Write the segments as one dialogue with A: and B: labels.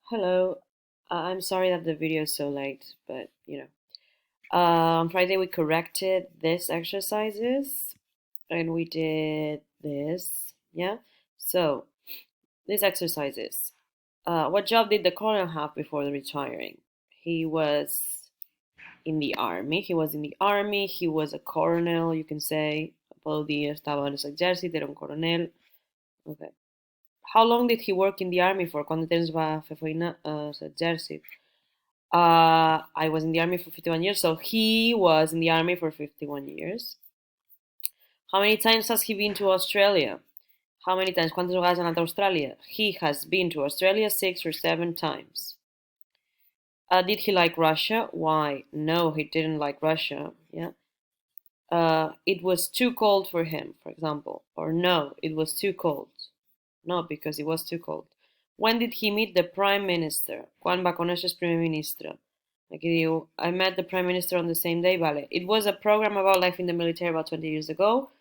A: Hello. I'm sorry that the video is so late, but on Friday we corrected these exercises and we did this. Yeah. So these exercises. What job did the colonel have before retiring? He was in the army. He was in the army. He was a colonel, you can say. Aplaudí, estaba en el ejército, era un coronel. Okay. How long did he work in the army for? Quant de temps va fer feina a l'exèrcit? I was in the army for 51 years, so he was in the army for 51 years. How many times has he been to Australia? How many times? ¿Cuántas vegades ha anat a Austràlia? He has been to Australia 6 or 7 times. Did he like Russia? Why? No, he didn't like Russia. Yeah. It was too cold for him, for example. Or no, it was too cold. No, because it was too cold. When did he meet the Prime Minister? Quan va conèixer el primer ministre? Aquí diu, I met the Prime Minister on the same day. Vale. It was a program about life in the military about 20 years ago.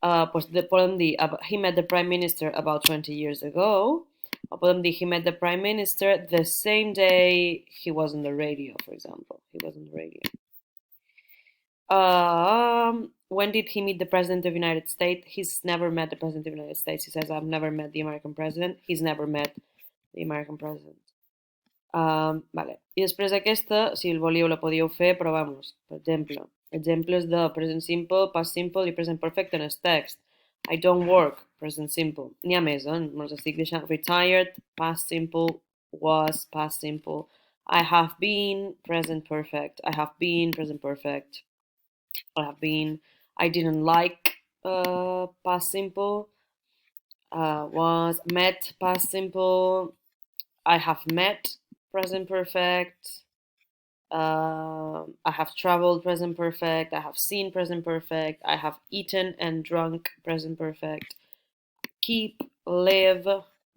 A: Pues podem dir, he met the Prime Minister about 20 years ago. O podem dir, he met the Prime Minister the same day he was on the radio, for example. He was on the radio. When did he meet the President of the United States? He's never met the President of the United States. He says, I've never met the American President. He's never met the American President. Vale. I després aquesta, si el volíeu, la podíeu fer, però vamos, per exemple, exemples de present simple, past simple i present perfect en el text. I don't work, present simple. N'hi ha més, me'ls estic deixant. Retired, past simple, was, past simple. I have been, present perfect. I have been, present perfect. I have been. I didn't like, past simple. Was, met, past simple. I have met, present perfect. I have traveled, present perfect. I have seen, present perfect. I have eaten and drunk, present perfect. Keep, live,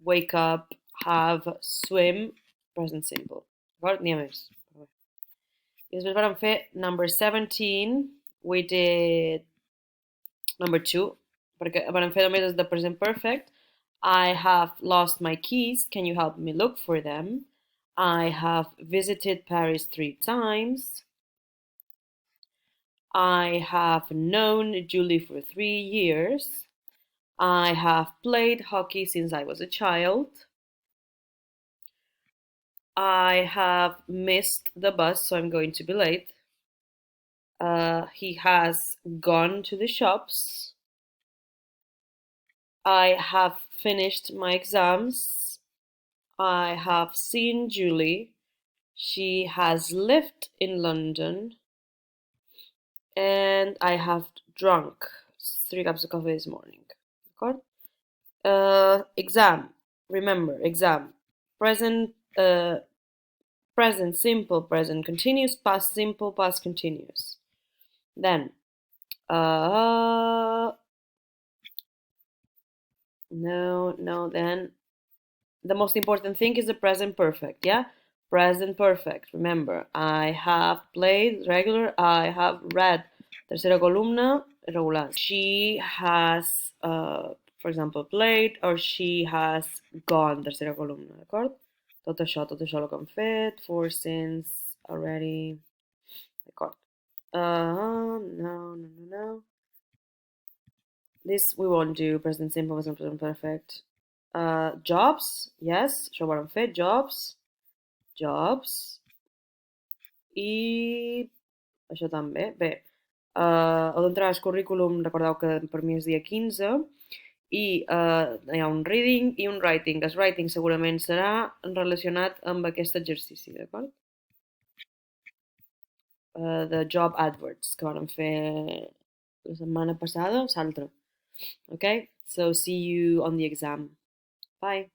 A: wake up, have, swim, present simple. D'acord? N'hi ha més. I després vam fer number 17. We did number 2, perquè vam fer només the present perfect. I have lost my keys. Can you help me look for them? I have visited Paris 3 times. I have known Julie for 3 years. I have played hockey since I was a child. I have missed the bus, so I'm going to be late. He has gone to the shops. I have finished my exams. I have seen Julie. She has lived in London. And I have drunk 3 cups of coffee this morning. Exam. Remember, exam. Present, present simple, present continuous, past simple, past continuous. Then, then the most important thing is the present perfect, yeah? Present perfect. Remember, I have played regular, I have read. Tercera columna, regular. She has, for example, played, or she has gone. Tercera columna, d'acord? Tot això el que hem fet. For, since, already. D'acord. No. This we won't do. Present simple, present perfect. Jobs, yes, això ho vam fer. Jobs. I això també. Bé, heu d'entrar al currículum, recordeu que per mi és dia 15, i hi ha un reading i un writing. El writing segurament serà relacionat amb aquest exercici, d'acord? The job adverts que vam fer la setmana passada, l'altra. Okay, so see you on the exam. Bye.